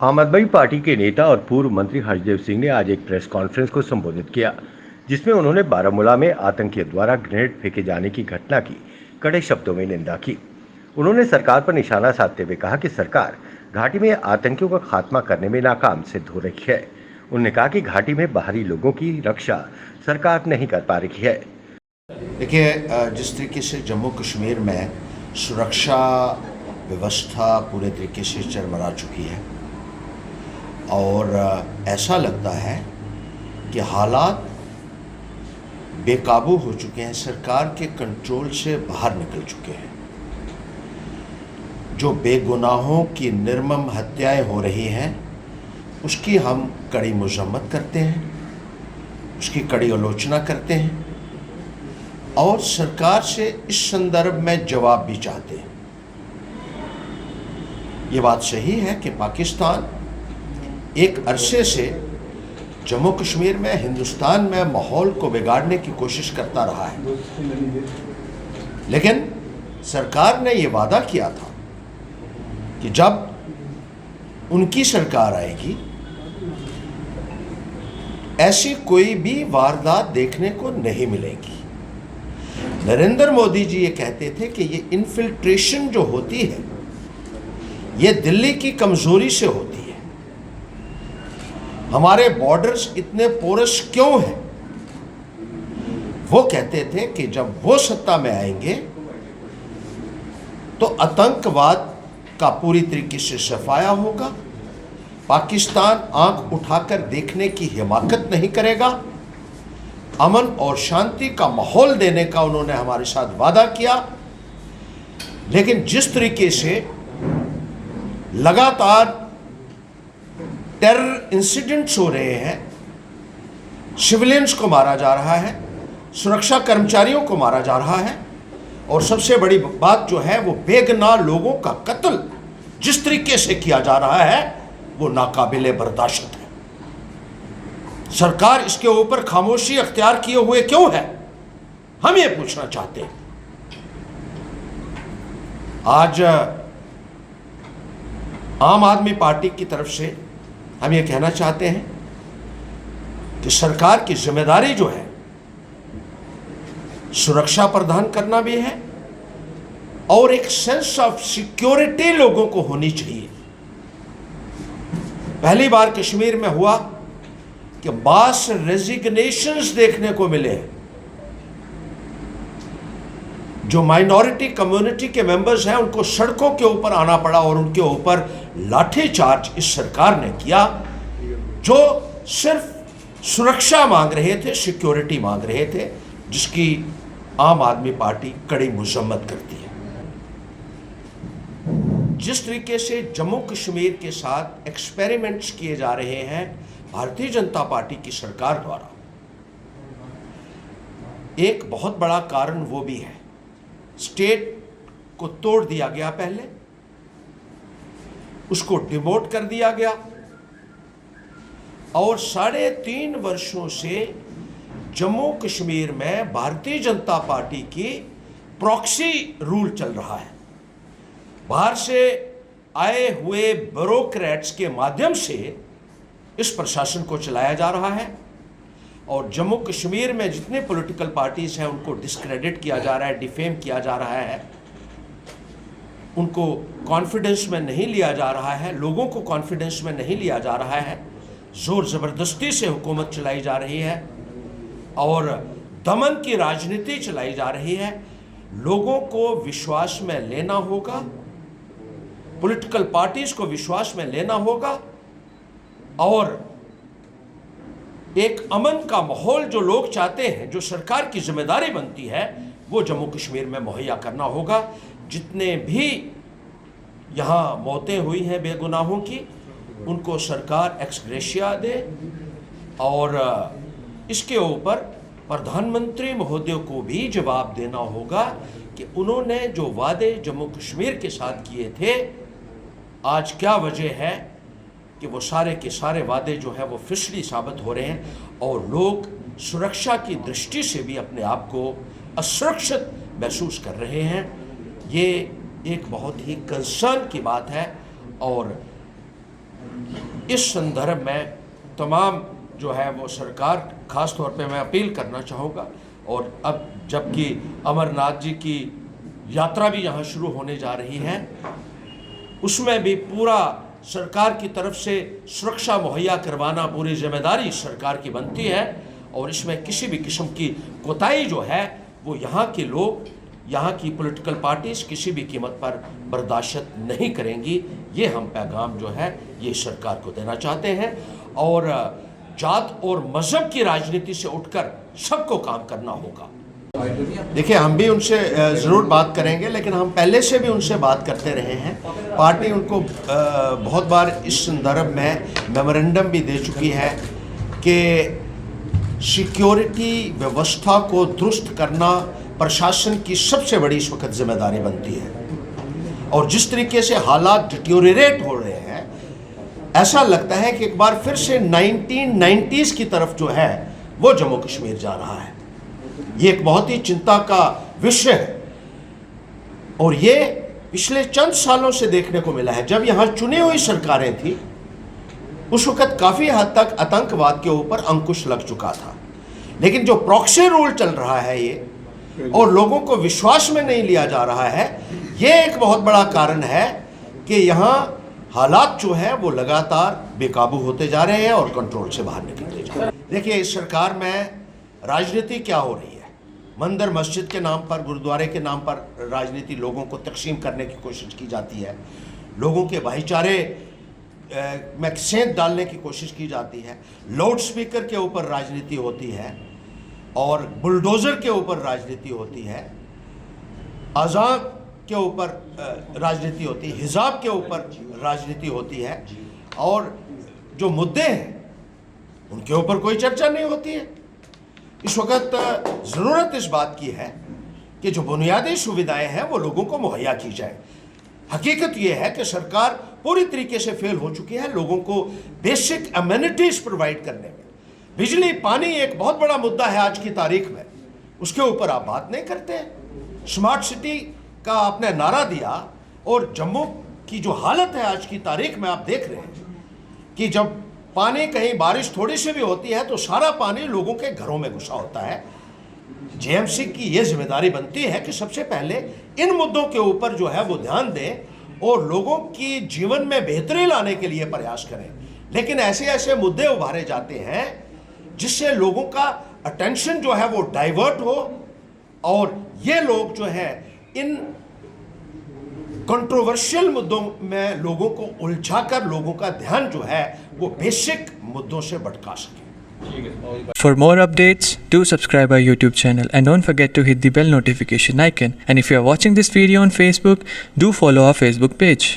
आम आदमी पार्टी के नेता और पूर्व मंत्री हर्षदेव सिंह ने आज एक प्रेस कॉन्फ्रेंस को संबोधित किया, जिसमें उन्होंने बारामूला में आतंकियों द्वारा ग्रेनेड फेंके जाने की घटना की कड़े शब्दों में निंदा की। उन्होंने सरकार पर निशाना साधते हुए कहा कि सरकार घाटी में आतंकियों का खात्मा करने में नाकाम सिद्ध हो रही है। उन्होंने कहा कि घाटी में बाहरी लोगों की रक्षा सरकार नहीं कर पा रही है। देखिए, जिस तरीके से जम्मू कश्मीर में सुरक्षा व्यवस्था पूरे तरीके से चरमरा चुकी है और ऐसा लगता है कि हालात बेकाबू हो चुके हैं, सरकार के कंट्रोल से बाहर निकल चुके हैं। जो बेगुनाहों की निर्मम हत्याएं हो रही हैं उसकी हम कड़ी मजम्मत करते हैं, उसकी कड़ी आलोचना करते हैं और सरकार से इस संदर्भ में जवाब भी चाहते हैं। ये बात सही है कि पाकिस्तान एक अरसे से जम्मू कश्मीर में, हिंदुस्तान में माहौल को बिगाड़ने की कोशिश करता रहा है, लेकिन सरकार ने ये वादा किया था कि जब उनकी सरकार आएगी ऐसी कोई भी वारदात देखने को नहीं मिलेगी। नरेंद्र मोदी जी ये कहते थे कि ये इन्फिल्ट्रेशन जो होती है ये दिल्ली की कमजोरी से होती है। हमारे बॉर्डर्स इतने पोरस क्यों हैं? वो कहते थे कि जब वो सत्ता में आएंगे तो आतंकवाद का पूरी तरीके से सफाया होगा, पाकिस्तान आंख उठाकर देखने की हिमाकत नहीं करेगा, अमन और शांति का माहौल देने का उन्होंने हमारे साथ वादा किया। लेकिन जिस तरीके से लगातार टेरर इंसिडेंट्स हो रहे हैं, सिविलियंस को मारा जा रहा है, सुरक्षा कर्मचारियों को मारा जा रहा है और सबसे बड़ी बात जो है वो बेगुनाह लोगों का कत्ल जिस तरीके से किया जा रहा है वो नाकाबिले बर्दाश्त है। सरकार इसके ऊपर खामोशी अख्तियार किए हुए क्यों है, हम ये पूछना चाहते हैं। आज आम आदमी पार्टी की तरफ से हम ये कहना चाहते हैं कि सरकार की जिम्मेदारी जो है सुरक्षा प्रदान करना भी है और एक सेंस ऑफ सिक्योरिटी लोगों को होनी चाहिए। पहली बार कश्मीर में हुआ कि मास रेजिग्नेशंस देखने को मिले हैं। जो माइनॉरिटी कम्युनिटी के मेंबर्स हैं उनको सड़कों के ऊपर आना पड़ा और उनके ऊपर लाठीचार्ज इस सरकार ने किया, जो सिर्फ सुरक्षा मांग रहे थे, सिक्योरिटी मांग रहे थे, जिसकी आम आदमी पार्टी कड़ी मजम्मत करती है। जिस तरीके से जम्मू कश्मीर के साथ एक्सपेरिमेंट्स किए जा रहे हैं भारतीय जनता पार्टी की सरकार द्वारा, एक बहुत बड़ा कारण वो भी है, स्टेट को तोड़ दिया गया, पहले उसको डिमोट कर दिया गया और 3.5 वर्षों से जम्मू कश्मीर में भारतीय जनता पार्टी की प्रॉक्सी रूल चल रहा है। बाहर से आए हुए ब्यूरोक्रेट्स के माध्यम से इस प्रशासन को चलाया जा रहा है और जम्मू कश्मीर में जितने पॉलिटिकल पार्टीज हैं उनको डिस्क्रेडिट किया जा रहा है, डिफेम किया जा रहा है, उनको कॉन्फिडेंस में नहीं लिया जा रहा है, लोगों को कॉन्फिडेंस में नहीं लिया जा रहा है, जोर ज़बरदस्ती से हुकूमत चलाई जा रही है और दमन की राजनीति चलाई जा रही है। लोगों को विश्वास में लेना होगा, पॉलिटिकल पार्टीज को विश्वास में लेना होगा और एक अमन का माहौल जो लोग चाहते हैं, जो सरकार की जिम्मेदारी बनती है, वो जम्मू कश्मीर में मुहैया करना होगा। जितने भी यहाँ मौतें हुई हैं बेगुनाहों की, उनको सरकार एक्स ग्रेशिया दे और इसके ऊपर प्रधानमंत्री महोदय को भी जवाब देना होगा कि उन्होंने जो वादे जम्मू कश्मीर के साथ किए थे, आज क्या वजह है कि वो सारे के सारे वादे जो है वो फिसली साबित हो रहे हैं और लोग सुरक्षा की दृष्टि से भी अपने आप को असुरक्षित महसूस कर रहे हैं। ये एक बहुत ही कंसर्न की बात है और इस संदर्भ में तमाम जो है वो सरकार, खास तौर पे मैं अपील करना चाहूँगा, और अब जबकि अमरनाथ जी की यात्रा भी यहाँ शुरू होने जा रही है, उसमें भी पूरा सरकार की तरफ से सुरक्षा मुहैया करवाना पूरी जिम्मेदारी सरकार की बनती है, और इसमें किसी भी किस्म की कोताही जो है वो यहाँ के लोग, यहाँ की पॉलिटिकल पार्टीज किसी भी कीमत पर बर्दाश्त नहीं करेंगी। ये हम पैगाम जो है ये सरकार को देना चाहते हैं, और जात और मज़हब की राजनीति से उठकर सबको काम करना होगा। देखिए, हम भी उनसे ज़रूर बात करेंगे, लेकिन हम पहले से भी उनसे बात करते रहे हैं। पार्टी उनको बहुत बार इस संदर्भ में मेमोरेंडम भी दे चुकी है कि सिक्योरिटी व्यवस्था को दुरुस्त करना प्रशासन की सबसे बड़ी इस वक्त जिम्मेदारी बनती है, और जिस तरीके से हालात डिटोरिएट हो रहे हैं, ऐसा लगता है कि एक बार फिर से 1990s की तरफ जो है वो जम्मू कश्मीर जा रहा है। ये एक बहुत ही चिंता का विषय है, और ये पिछले चंद सालों से देखने को मिला है। जब यहाँ चुनी हुई सरकारें थी उस वक्त काफ़ी हद तक आतंकवाद के ऊपर अंकुश लग चुका था, लेकिन जो प्रॉक्सी रूल चल रहा है ये, और लोगों को विश्वास में नहीं लिया जा रहा है, ये एक बहुत बड़ा कारण है कि यहाँ हालात जो है वो लगातार बेकाबू होते जा रहे हैं और कंट्रोल से बाहर निकलते जा रहे हैं। देखिए, इस सरकार में राजनीति क्या हो रही है? मंदिर मस्जिद के नाम पर, गुरुद्वारे के नाम पर राजनीति, लोगों को तकसीम करने की कोशिश की जाती है, लोगों के भाईचारे में सेंध डालने की कोशिश की जाती है, लाउड स्पीकर के ऊपर राजनीति होती है, और बुलडोज़र के ऊपर राजनीति होती है, अज़ान के ऊपर राजनीति होती है, हिजाब के ऊपर राजनीति होती है, और जो मुद्दे हैं उनके ऊपर कोई चर्चा नहीं होती है। इस वक्त ज़रूरत इस बात की है कि जो बुनियादी सुविधाएं हैं वो लोगों को मुहैया की जाए। हकीकत ये है कि सरकार पूरी तरीके से फेल हो चुकी है लोगों को बेसिक अमेनिटीज़ प्रोवाइड करने में। बिजली, पानी एक बहुत बड़ा मुद्दा है आज की तारीख में, उसके ऊपर आप बात नहीं करते। स्मार्ट सिटी का आपने नारा दिया, और जम्मू की जो हालत है आज की तारीख में आप देख रहे हैं कि जब पानी, कहीं बारिश थोड़ी सी भी होती है तो सारा पानी लोगों के घरों में घुसा होता है। जेएमसी की ये जिम्मेदारी बनती है कि सबसे पहले इन मुद्दों के ऊपर जो है वो ध्यान दें और लोगों की जीवन में बेहतरी लाने के लिए प्रयास करें। लेकिन ऐसे ऐसे मुद्दे उभारे जाते हैं जिससे लोगों का अटेंशन जो है वो डाइवर्ट हो, और ये लोग जो है इन कंट्रोवर्शियल मुद्दों में लोगों को उलझाकर लोगों का ध्यान जो है वो बेसिक मुद्दों से भटका सके। For more updates, do subscribe our YouTube channel and don't forget to hit the bell notification icon. And if you are watching this video on Facebook, do follow our Facebook page.